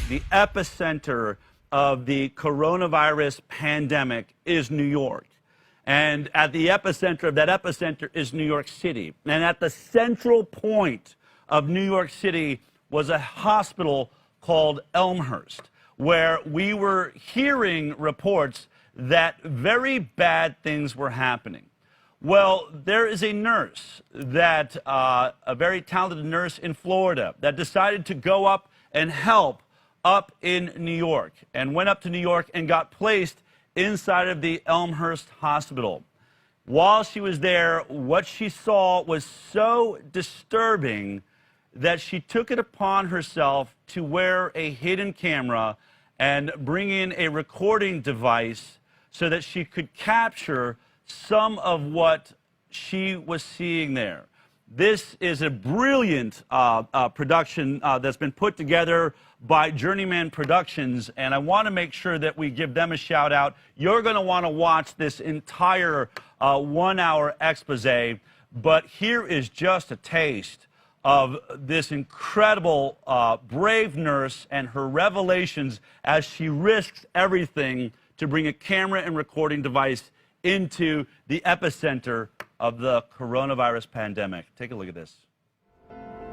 the epicenter of the coronavirus pandemic is New York. And at the epicenter of that epicenter is New York City. And at the central point of New York City was a hospital called Elmhurst, where we were hearing reports that very bad things were happening. Well, there is a nurse that, a very talented nurse in Florida, that decided to go up and help up in New York, and went up to New York and got placed inside of the Elmhurst Hospital. While she was there, what she saw was so disturbing that she took it upon herself to wear a hidden camera and bring in a recording device so that she could capture some of what she was seeing there. This is a brilliant production that's been put together by Journeyman Productions, and I want to make sure that we give them a shout out. You're going to want to watch this entire 1 hour expose, but here is just a taste of this incredible brave nurse and her revelations as she risks everything to bring a camera and recording device into the epicenter of the coronavirus pandemic. Take a look at this.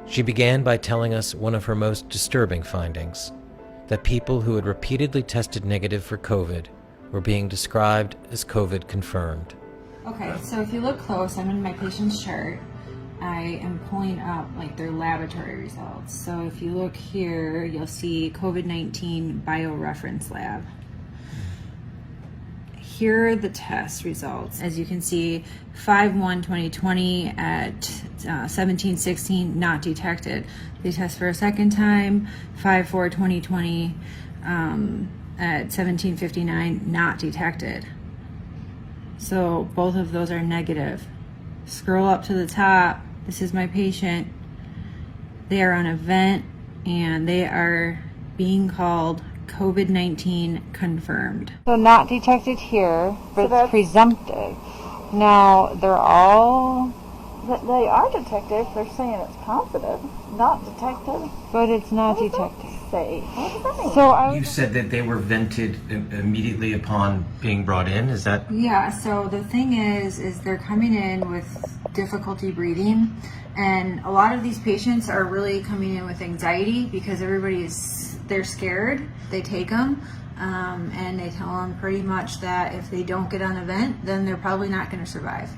She began by telling us one of her most disturbing findings, that people who had repeatedly tested negative for COVID were being described as COVID confirmed. Okay, so if you look close, I'm in my patient's chart. I am pulling up like their laboratory results. So if you look here, you'll see COVID-19 bioreference lab. Here are the test results. As you can see, 5/1/2020 at 17:16, not detected. They test for a second time, 5/4/2020 at 17:59, not detected. So both of those are negative. Scroll up to the top. This is my patient. They are on a vent and they are being called COVID-19 confirmed. So not detected here, but so it's presumptive. Now they're all... They are detected. They're saying it's positive. Not detected. But it's not detected. What does that mean? So You said that they were vented immediately upon being brought in, is that? Yeah, so the thing is they're coming in with difficulty breathing, and a lot of these patients are really coming in with anxiety because they're scared. They take them and they tell them pretty much that if they don't get on a vent, then they're probably not going to survive.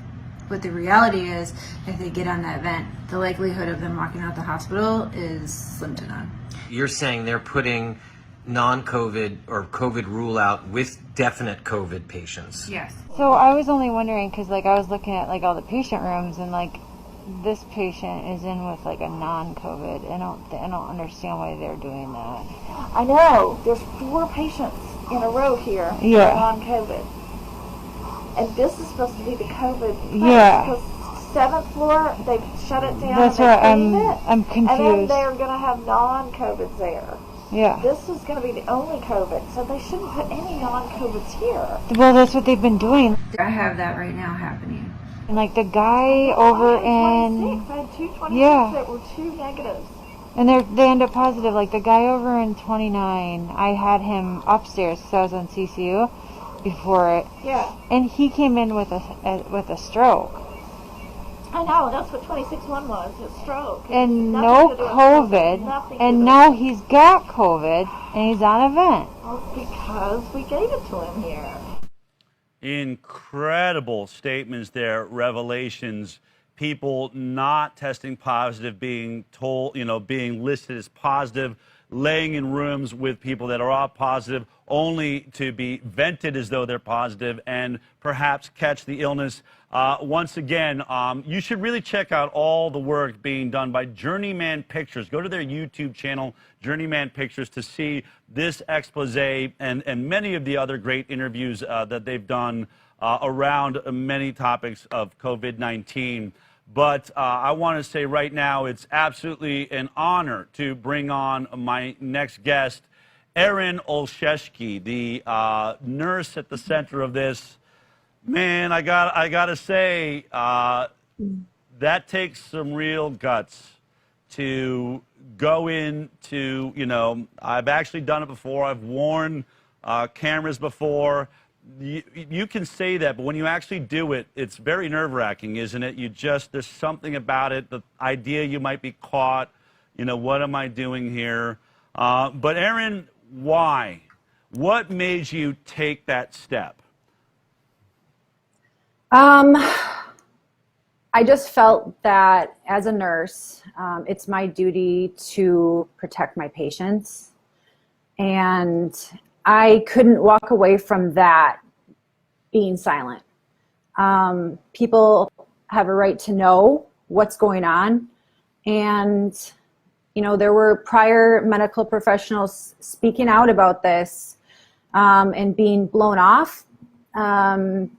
But the reality is, if they get on that vent, the likelihood of them walking out the hospital is slim to none. You're saying they're putting non-COVID or COVID rule out with definite COVID patients? Yes. So I was only wondering, because like I was looking at like all the patient rooms, and like this patient is in with like a non-COVID. I don't understand why they're doing that. I know. There's 4 patients in a row here Yeah. non-COVID. And this is supposed to be the COVID. Yeah. Because 7th floor, they've shut it down. That's and right. I'm And then confused. they're going to have non-COVIDs there. Yeah. This is going to be the only COVID, so they shouldn't put any non-COVIDs here. Well, that's what they've been doing. I have that right now happening. And like the guy over I in... had 226 Yeah. that were 2 negatives. And they end up positive. Like the guy over in 29, I had him upstairs because I was on CCU before it. Yeah. And he came in with a stroke. I know, that's what 26-1 was, a stroke. And Nothing no to do with COVID. nothing to And do now with- he's got COVID and he's on a vent. Well, because we gave it to him here. Incredible statements there, revelations. People not testing positive, being told, being listed as positive, laying in rooms with people that are all positive, only to be vented as though they're positive and perhaps catch the illness. Once again, you should really check out all the work being done by Journeyman Pictures. Go to their YouTube channel, Journeyman Pictures, to see this expose and many of the other great interviews that they've done around many topics of COVID-19. But I want to say right now, it's absolutely an honor to bring on my next guest, Erin Olszewski, the nurse at the center of this. Man, I gotta say, that takes some real guts to go into, I've actually done it before. I've worn cameras before. You can say that, but when you actually do it, it's very nerve-wracking, isn't it? There's something about it, the idea you might be caught, what am I doing here? But Erin, why? What made you take that step? I just felt that as a nurse, it's my duty to protect my patients. And I couldn't walk away from that being silent. People have a right to know what's going on. And, there were prior medical professionals speaking out about this and being blown off. And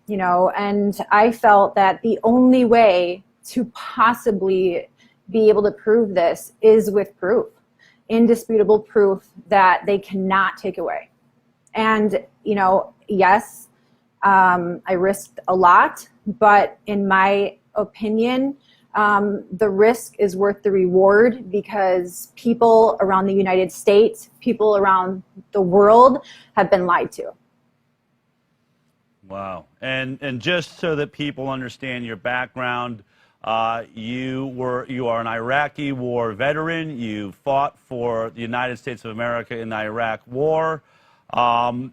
I felt that the only way to possibly be able to prove this is with proof, indisputable proof that they cannot take away. And, yes, I risked a lot, but in my opinion, the risk is worth the reward because people around the United States, people around the world have been lied to. Wow. And just so that people understand your background, you are an Iraqi war veteran. You fought for the United States of America in the Iraq War. So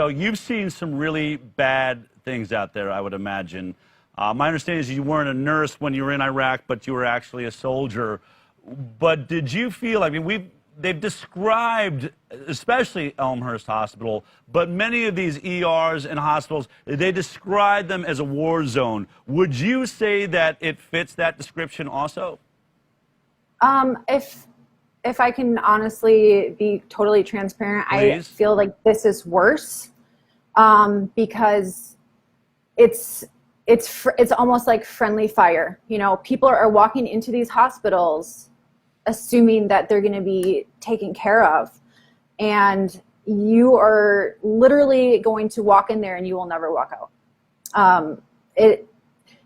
you've seen some really bad things out there, I would imagine. My understanding is you weren't a nurse when you were in Iraq, but you were actually a soldier. But did you feel, they've described, especially Elmhurst Hospital, but many of these ERs and hospitals, they describe them as a war zone. Would you say that it fits that description also? If I can honestly be totally transparent, Please. I feel like this is worse because it's almost like friendly fire. People are walking into these hospitals assuming that they're going to be taken care of, and you are literally going to walk in there and you will never walk out.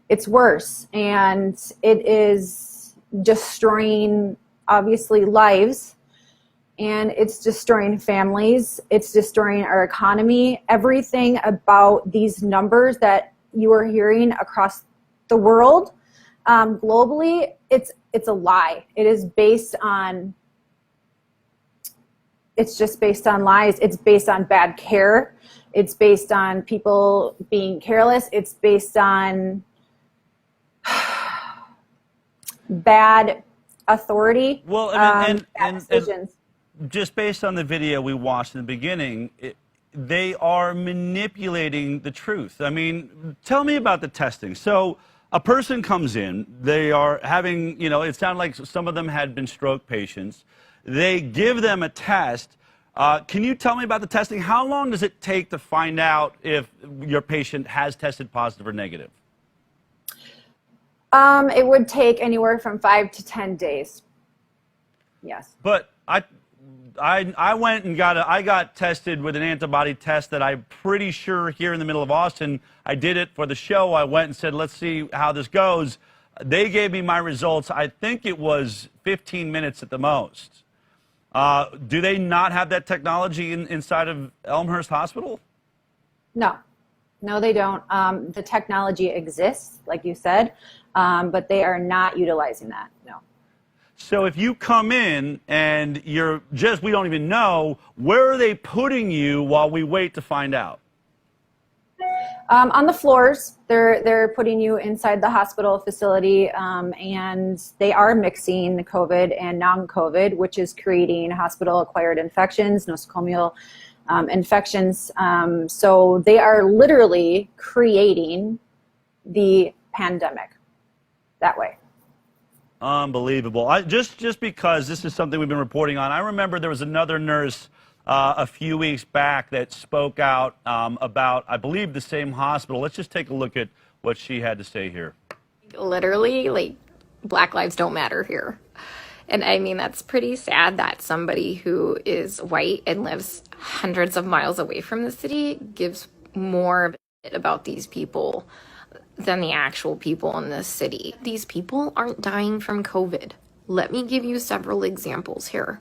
It's worse, and it is destroying, obviously, lives, and it's destroying families. It's destroying our economy. Everything about these numbers that you are hearing across the world, globally, it's a lie. It's just based on lies. It's based on bad care. It's based on people being careless. It's based on bad authority. Well, bad decisions. Just based on the video we watched in the beginning, they are manipulating the truth. Tell me about the testing. So a person comes in, they are having, it sounded like some of them had been stroke patients. They give them a test. Can you tell me about the testing? How long does it take to find out if your patient has tested positive or negative? It would take anywhere from 5 to 10 days. Yes. But I went and got tested with an antibody test that I'm pretty sure here in the middle of Austin. I did it for the show. I went and said, let's see how this goes. They gave me my results. I think it was 15 minutes at the most. Do they not have that technology inside of Elmhurst Hospital? No, they don't. The technology exists, like you said, but they are not utilizing that. No. So if you come in and we don't even know, where are they putting you while we wait to find out? On the floors, they're putting you inside the hospital facility, and they are mixing COVID and non-COVID, which is creating hospital-acquired infections, nosocomial infections. So they are literally creating the pandemic that way. Unbelievable. Just because this is something we've been reporting on, I remember there was another nurse a few weeks back that spoke out about, I believe, the same hospital. Let's just take a look at what she had to say here. Literally, Black lives don't matter here. And that's pretty sad that somebody who is white and lives hundreds of miles away from the city gives more of it about these people than the actual people in this city. These people aren't dying from COVID. Let me give you several examples here.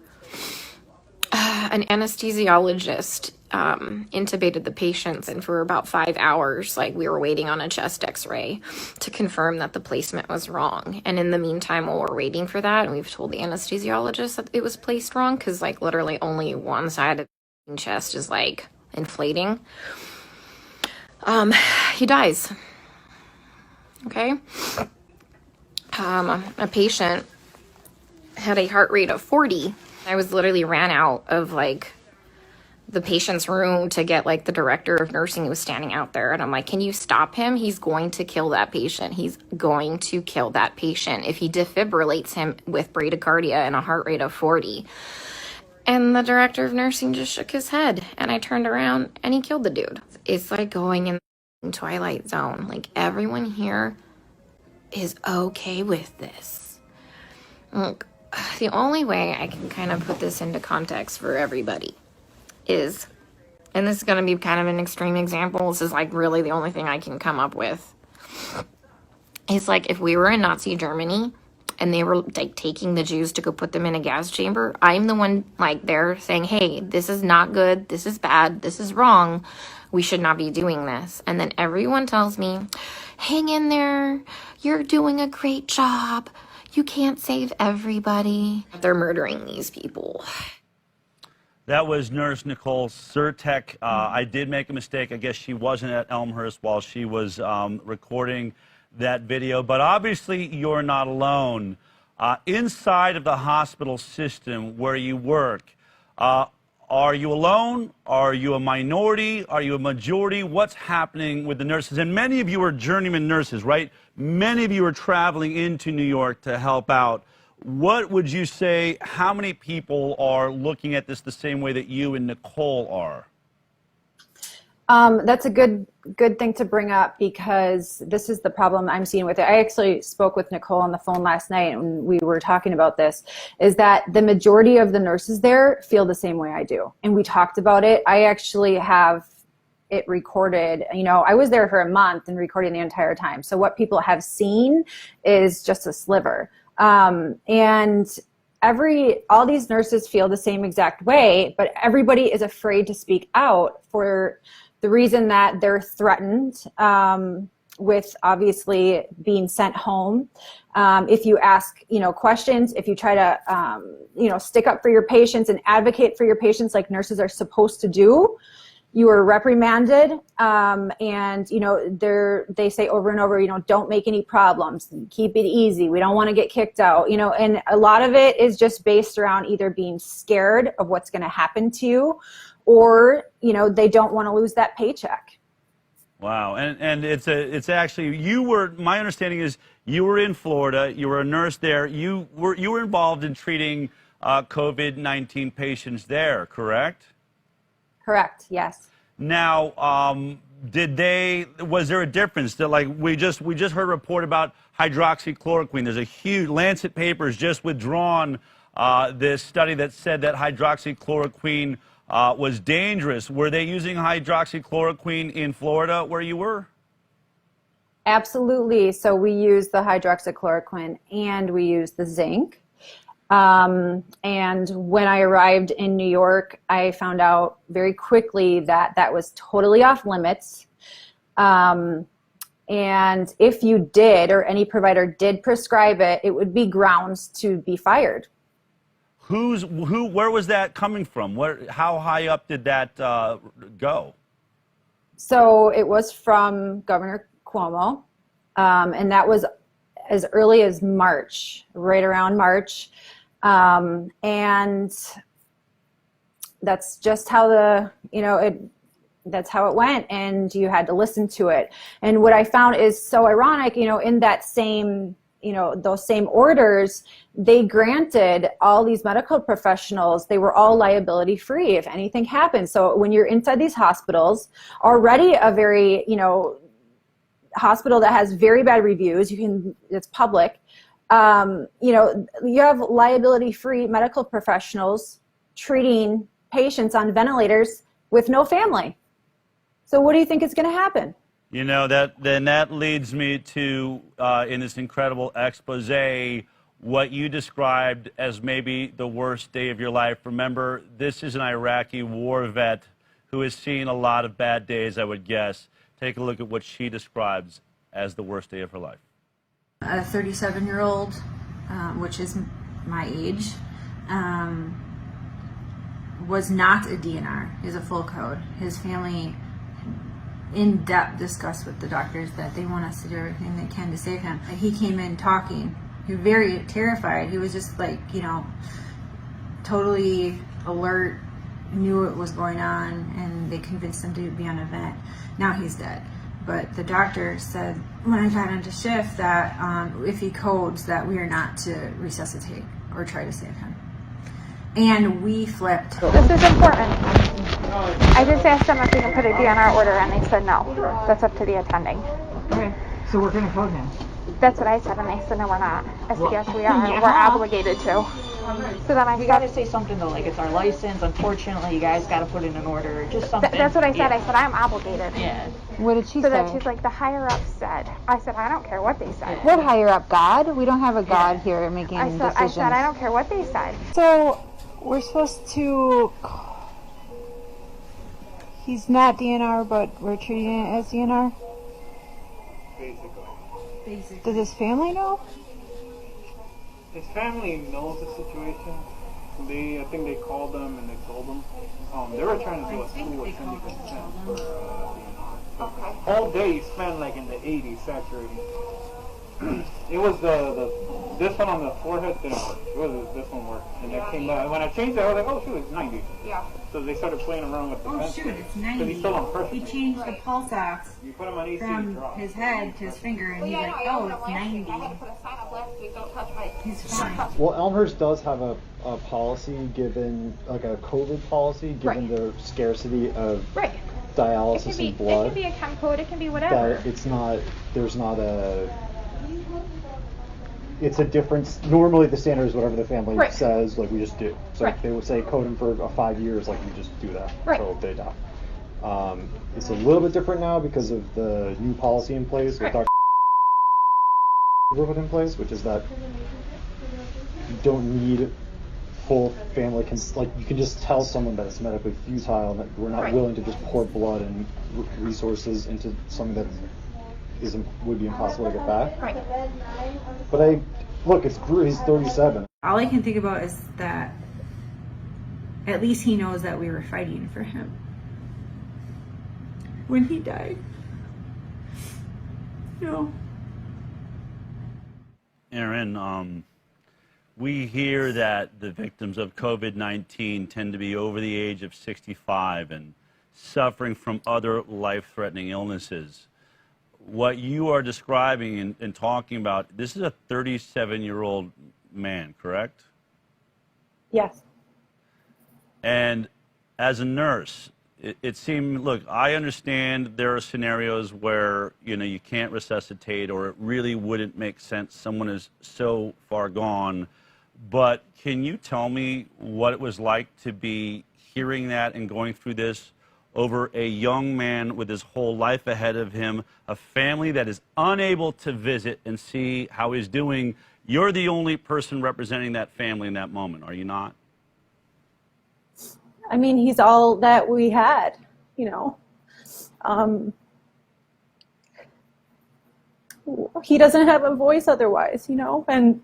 An anesthesiologist intubated the patients, and for about 5 hours, like, we were waiting on a chest x-ray to confirm that the placement was wrong. And in the meantime, while we're waiting for that, and we've told the anesthesiologist that it was placed wrong, because, like, literally only one side of the chest is, like, inflating, he dies. Okay. A patient had a heart rate of 40. I was literally ran out of, like, the patient's room to get, like, the director of nursing who was standing out there. And I'm like, can you stop him? He's going to kill that patient. He's going to kill that patient if he defibrillates him with bradycardia and a heart rate of 40. And the director of nursing just shook his head. And I turned around and he killed the dude. It's like going in the Twilight Zone. Like, everyone here is okay with this. Look, the only way I can kind of put this into context for everybody is, and this is going to be kind of an extreme example, this is like really the only thing I can come up with. It's like if we were in Nazi Germany and they were like taking the Jews to go put them in a gas chamber, I'm the one like there saying, hey, this is not good, this is bad, this is wrong, we should not be doing this. And then everyone tells me, hang in there, you're doing a great job, you can't save everybody. They're murdering these people. That was Nurse Nicole Surtek. I did make a mistake. I guess she wasn't at Elmhurst while she was recording that video. But obviously, you're not alone. Inside of the hospital system where you work, are you alone? Are you a minority? Are you a majority? What's happening with the nurses? And many of you are journeyman nurses, right? Many of you are traveling into New York to help out. What would you say, how many people are looking at this the same way that you and Nicole are? That's a good thing to bring up, because this is the problem I'm seeing with it. I actually spoke with Nicole on the phone last night and we were talking about this, is that the majority of the nurses there feel the same way I do. And we talked about it. I actually have it recorded. You know, I was there for a month and recording the entire time. So what people have seen is just a sliver. And all these nurses feel the same exact way, but everybody is afraid to speak out for the reason that they're threatened with obviously being sent home. If you ask, questions, if you try to, stick up for your patients and advocate for your patients like nurses are supposed to do, you are reprimanded. And, they say over and over, don't make any problems, keep it easy. We don't want to get kicked out, and a lot of it is just based around either being scared of what's going to happen to you, or, they don't want to lose that paycheck. Wow. And it's actually, my understanding is you were in Florida, you were a nurse there, you were involved in treating COVID-19 patients there, correct? Correct, yes. Now, was there a difference that, like, we just heard a report about hydroxychloroquine. There's a huge, Lancet Papers just withdrawn this study that said that hydroxychloroquine was dangerous. Were they using hydroxychloroquine in Florida where you were? Absolutely. So we use the hydroxychloroquine and we use the zinc. And when I arrived in New York, I found out very quickly that that was totally off limits. And if you did, or any provider did prescribe it, it would be grounds to be fired. Where was that coming from? How high up did that go? So it was from Governor Cuomo, and that was as early as March, right around March. And that's just how that's how it went, and you had to listen to it. And what I found is so ironic, in that same, those same orders, they granted all these medical professionals, they were all liability free if anything happened. So when you're inside these hospitals, already a very, hospital that has very bad reviews, it's public, you have liability-free medical professionals treating patients on ventilators with no family. So what do you think is going to happen? That leads me to, in this incredible expose, what you described as maybe the worst day of your life. Remember, this is an Iraqi war vet who has seen a lot of bad days, I would guess. Take a look at what she describes as the worst day of her life. A 37-year-old, which is my age, was not a DNR. He's a full code. His family in depth discussed with the doctors that they want us to do everything they can to save him. He came in talking. He was very terrified. He was just like, totally alert, knew what was going on, and they convinced him to be on a vent. Now he's dead. But the doctor said when I got into shift that if he codes that we are not to resuscitate or try to save him. And we flipped. This is important. I just asked them if we can put a DNR order, and they said no. That's up to the attending. Okay, so we're going to code him. That's what I said, and they said no, we're not. I said yes, we are. We're obligated to. So then We got to say something though, like it's our license. Unfortunately, you guys got to put in an order. Just something. That's what I said. Yeah. I said I'm obligated. Yeah. What did she So say? then she's like, the higher up said. I said, I don't care what they said. What higher up? God? We don't have a God here making I decisions. said, I don't care what they said. So we're supposed to. He's not DNR, but we're treating it as DNR. Basically. Does his family know? His family knows the situation. I think they called them and they told them. They were trying to do a school with 70% for DNR. All day he spent like in the 80s saturating. It was this one on the forehead didn't work. It was this one worked, and it came back. When I changed it, I was like, oh shoot, it's 90. Yeah. So they started playing around with the fence. Shoot, it's Because 90. he's still on pressure. He changed the pulse ox You put him on EC, from drop. his head to his finger, and he's like, oh, it's 90. I had to put a sign up last week, don't touch my... He's fine. Well, Elmhurst does have a policy given, like a COVID policy, given the scarcity of Right. dialysis and blood. It can be a chem code, it can be whatever. That it's not, there's not it's a difference. Normally the standard is whatever the family says, like we just do. So if they would say code them for 5 years, like we just do that until they die. It's a little bit different now because of the new policy in place with Dr. put in place, which is that you don't need full family like you can just tell someone that it's medically futile and that we're not willing to just pour blood and resources into something that would be impossible to get back. Right. But he's 37. All I can think about is that at least he knows that we were fighting for him when he died. Aaron, we hear that the victims of COVID-19 tend to be over the age of 65 and suffering from other life-threatening illnesses. What you are describing and talking about, this is a 37-year-old man, correct? Yes. And as a nurse, it seemed, look, I understand there are scenarios where, you can't resuscitate or it really wouldn't make sense. Someone is so far gone. But can you tell me what it was like to be hearing that and going through this over a young man with his whole life ahead of him, a family that is unable to visit and see how he's doing? You're the only person representing that family in that moment, are you not? I mean, he's all that we had, he doesn't have a voice otherwise, and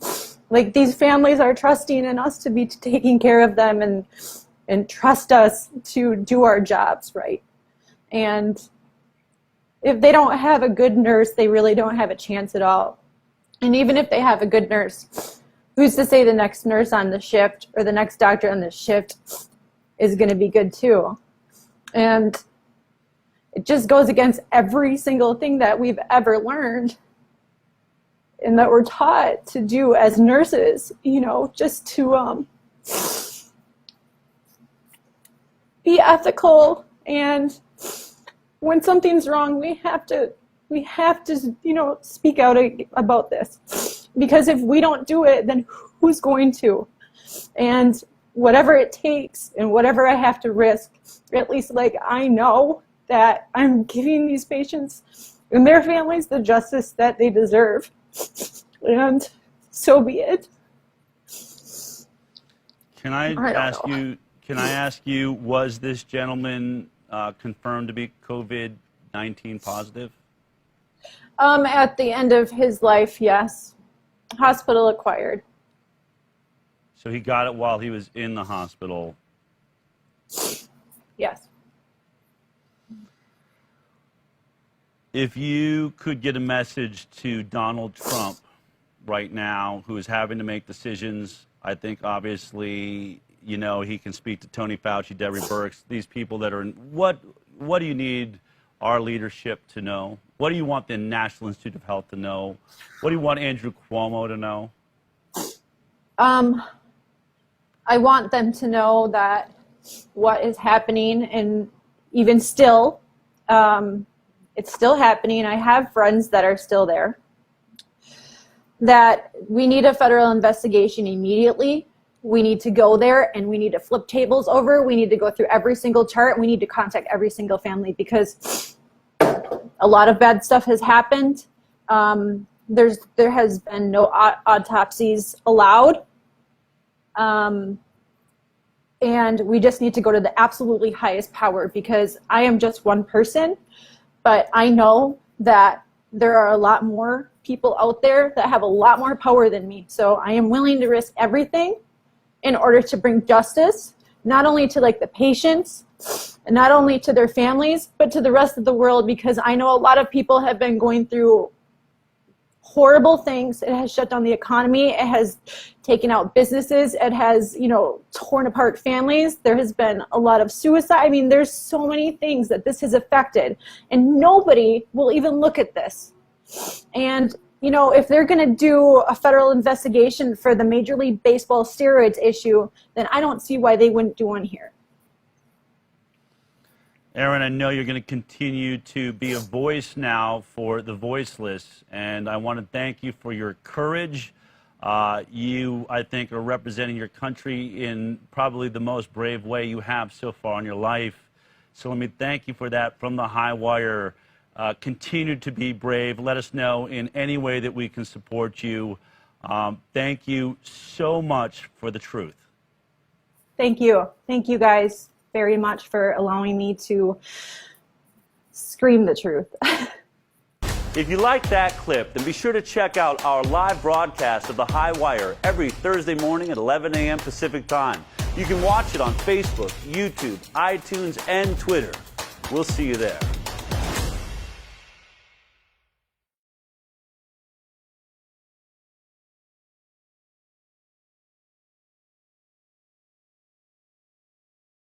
like these families are trusting in us to be taking care of them and trust us to do our jobs right. And if they don't have a good nurse, they really don't have a chance at all. And even if they have a good nurse, who's to say the next nurse on the shift or the next doctor on the shift is going to be good too? And it just goes against every single thing that we've ever learned and that we're taught to do as nurses, just to be ethical. And when something's wrong, we have to speak out about this, because if we don't do it, then who's going to? And whatever it takes and whatever I have to risk, at least I know that I'm giving these patients and their families the justice that they deserve. And so be it. Can I don't ask know. you? Can I ask you? Was this gentleman confirmed to be COVID-19 positive? At the end of his life, yes. Hospital acquired. So he got it while he was in the hospital. Yes. If you could get a message to Donald Trump right now, who is having to make decisions, I think obviously, you know, he can speak to Tony Fauci, Debbie Birx, these people that are in, what do you need our leadership to know? What do you want the National Institute of Health to know? What do you want Andrew Cuomo to know? I want them to know that what is happening, and even still, it's still happening. I have friends that are still there. That we need a federal investigation immediately. We need to go there and we need to flip tables over. We need to go through every single chart. And we need to contact every single family because a lot of bad stuff has happened. There has been no autopsies allowed. And we just need to go to the absolutely highest power because I am just one person, but I know that there are a lot more people out there that have a lot more power than me. So I am willing to risk everything in order to bring justice, not only to like the patients and not only to their families, but to the rest of the world, because I know a lot of people have been going through horrible things. It has shut down the economy. It has taken out businesses. It has, you know, torn apart families. There has been a lot of suicide. I mean, there's so many things that this has affected, and nobody will even look at this. And, you know, if they're going to do a federal investigation for the Major League Baseball steroids issue, then I don't see why they wouldn't do one here. Erin, I know you're going to continue to be a voice now for the voiceless, and I want to thank you for your courage. You, I think, are representing your country in probably the most brave way you have so far in your life. So let me thank you for that from the High Wire. Continue to be brave. Let us know in any way that we can support you. Thank you so much for the truth. Thank you. Thank you guys very much for allowing me to scream the truth. If you like that clip, then be sure to check out our live broadcast of The High Wire every Thursday morning at 11 a.m. Pacific Time. You can watch it on Facebook, YouTube, iTunes, and Twitter. We'll see you there.